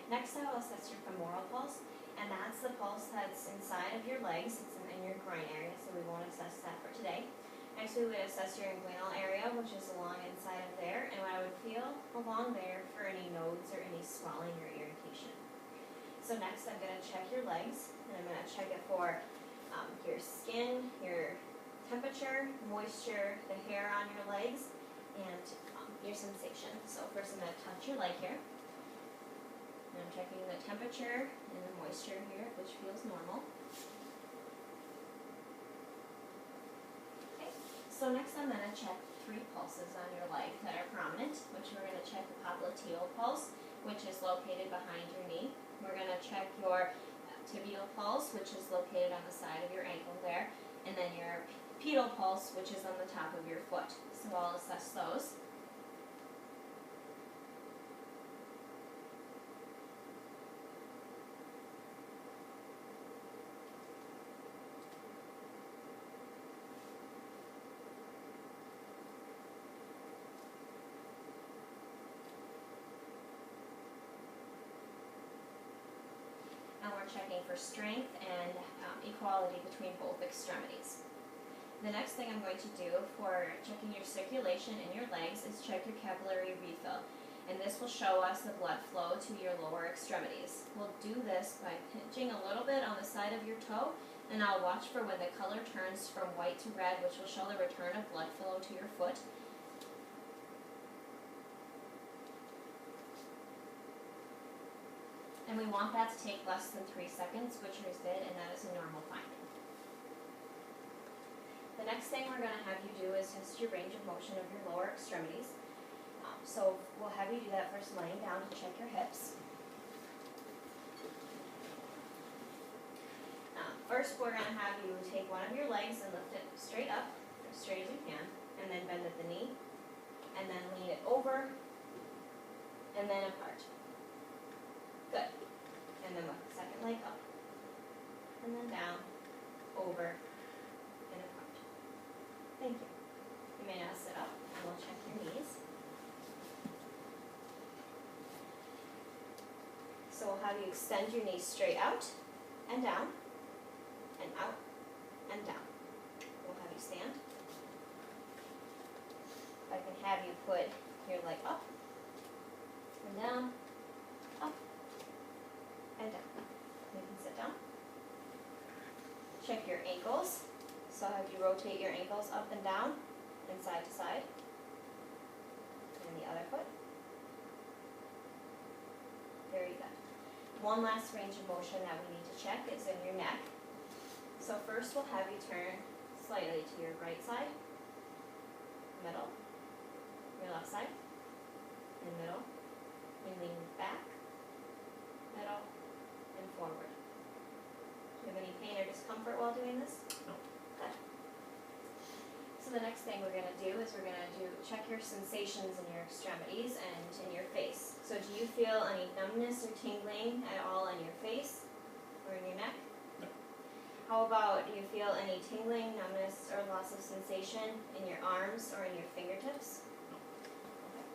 Next, I will assess your femoral pulse, and that's the pulse that's inside of your legs. It's in your groin area, so we won't assess that for today. Next, we would assess your inguinal area, which is along inside of there, and I would feel along there for any nodes or any swelling or irritation. So next, I'm going to check your legs, and I'm going to check it for your skin, your temperature, moisture, the hair on your legs, and your sensation. So first, I'm going to touch your leg here. And I'm checking the temperature and the moisture here, which feels normal. Okay, so next I'm going to check 3 pulses on your leg that are prominent, which we're going to check the popliteal pulse, which is located behind your knee. We're going to check your tibial pulse, which is located on the side of your ankle there, and then your pedal pulse, which is on the top of your foot. So I'll assess those. And we're checking for strength and equality between both extremities. The next thing I'm going to do for checking your circulation in your legs is check your capillary refill. And this will show us the blood flow to your lower extremities. We'll do this by pinching a little bit on the side of your toe, and I'll watch for when the color turns from white to red, which will show the return of blood flow to your foot. And we want that to take less than 3 seconds, which yours did, and that is a normal finding. The next thing we're going to have you do is test your range of motion of your lower extremities. So we'll have you do that first laying down to check your hips. First, we're going to have you take one of your legs and lift it straight up, as straight as you can, and then bend at the knee, and then lean it over, and then apart. Good. And then lift the second leg up, and then down, over, and apart. Thank you. You may now sit up, and we'll check your knees. So we'll have you extend your knees straight out, and down, and out, and down. We'll have you stand. I can have you put your leg up, and down, up, and down. You can sit down. Check your ankles. So have you rotate your ankles up and down, and side to side. And the other foot. Very good. One last range of motion that we need to check is in your neck. So first we'll have you turn slightly to your right side, middle, your left side, and middle. You lean back, middle, and forward. Do you have any pain or discomfort while doing this? No. Good. So the next thing we're going to do is we're going to check your sensations in your extremities and in your face. So do you feel any numbness or tingling at all in your face or in your neck? No. How about, do you feel any tingling, numbness, or loss of sensation in your arms or in your fingertips? No. Okay.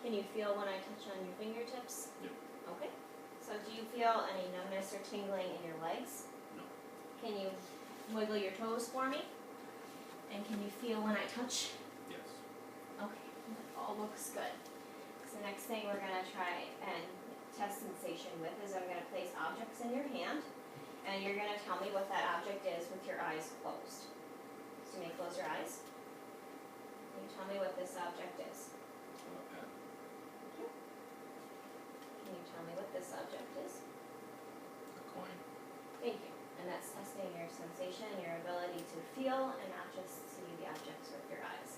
Can you feel when I touch on your fingertips? Yep. Okay. So do you feel any numbness or tingling in your legs? No. Can you wiggle your toes for me? And can you feel when I touch? Yes. Okay, that all looks good. So the next thing we're going to try and test sensation with is I'm going to place objects in your hand, and you're going to tell me what that object is with your eyes closed. So you may close your eyes. Can you tell me what this object is? Pen. Thank you. Can you tell me what this object is? A coin. Thank you. And that's testing your sensation, your ability to feel, and not just see the objects with your eyes.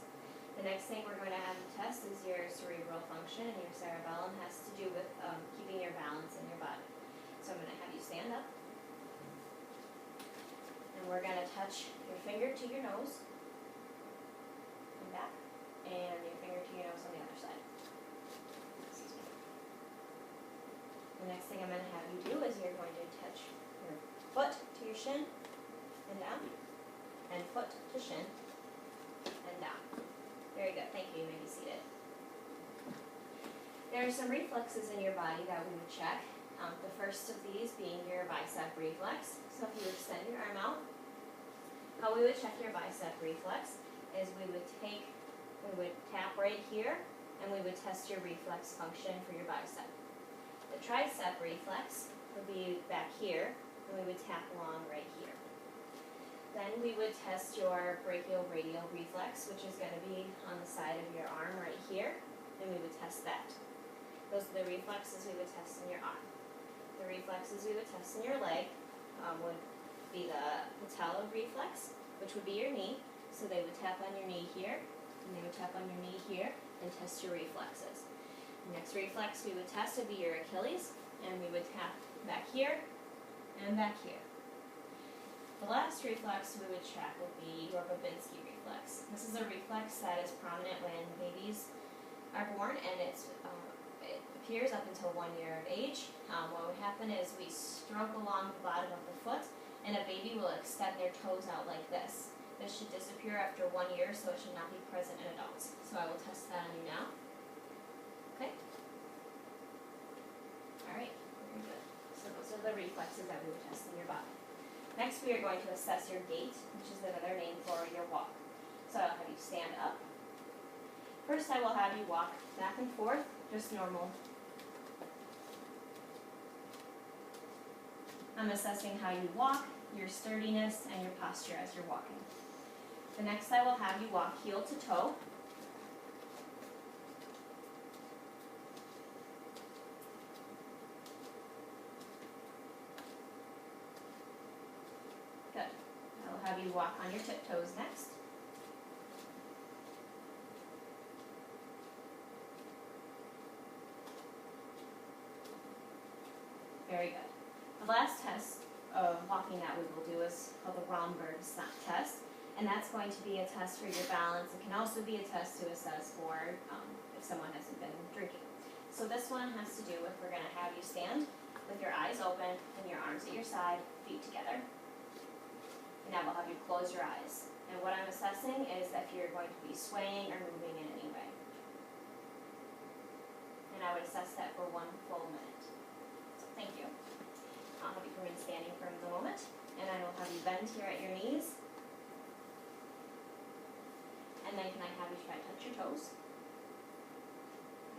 The next thing we're going to have you test is your cerebral function, and your cerebellum has to do with keeping your balance in your body. So I'm going to have you stand up. And we're going to touch your finger to your nose, and back, and your finger to your nose on the other side. Excuse me. The next thing I'm going to have you do is you're going to touch your foot to your shin and down, and foot to shin and down. Very good, thank you. You may be seated. There are some reflexes in your body that we would check. The first of these being your bicep reflex. So if you extend your arm out, how we would check your bicep reflex is we would tap right here, and we would test your reflex function for your bicep. The tricep reflex would be back here, and we would tap along right here. Then we would test your brachioradial reflex, which is going to be on the side of your arm right here, and we would test that. Those are the reflexes we would test in your arm. The reflexes we would test in your leg would be the patellar reflex, which would be your knee. So they would tap on your knee here, and they would tap on your knee here, and test your reflexes. The next reflex we would test would be your Achilles, and we would tap back here and back here. The last reflex we would check would be your Babinski reflex. This is a reflex that is prominent when babies are born, and it appears up until 1 year of age. What would happen is we stroke along the bottom of the foot, and a baby will extend their toes out like this. This should disappear after 1 year, so it should not be present in adults. So I will test that on you now. Okay? Alright, very good. So those are the reflexes that we would test in your body. Next we are going to assess your gait, which is another name for your walk. So I'll have you stand up. First I will have you walk back and forth, just normal. I'm assessing how you walk, your sturdiness, and your posture as you're walking. The next I will have you walk heel to toe. Good. I will have you walk on your tiptoes next. Very good. The last test of walking that we will do is called the Romberg test. And that's going to be a test for your balance. It can also be a test to assess for if someone hasn't been drinking. So this one has to do with, we're going to have you stand with your eyes open and your arms at your side, feet together. And now we'll have you close your eyes. And what I'm assessing is if you're going to be swaying or moving in any way. And I would assess that for 1 full minute. So thank you. I'll have you remain standing for a moment. And I will have you bend here at your knees. And then can I have you try to touch your toes?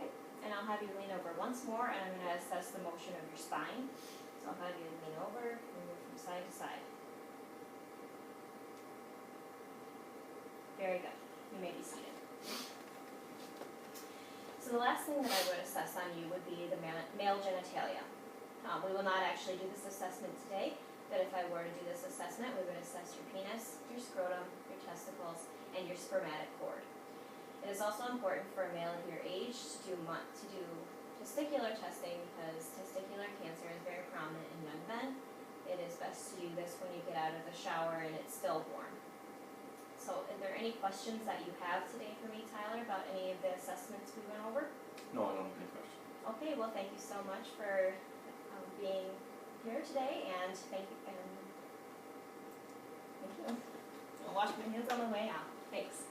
Okay, and I'll have you lean over once more, and I'm going to assess the motion of your spine. So I'll have you lean over and move from side to side. Very good. You may be seated. So the last thing that I would assess on you would be the male genitalia. We will not actually do this assessment today, but if I were to do this assessment, we would assess your penis, your scrotum, your testicles, and your spermatic cord. It is also important for a male of your age to do testicular testing because testicular cancer is very prominent in young men. It is best to do this when you get out of the shower and it's still warm. So, are there any questions that you have today for me, Tyler, about any of the assessments we went over? No, I don't have any questions. Okay, well, thank you so much for being here today, and thank you. Thank you. I'll wash my hands on the way out. Thanks.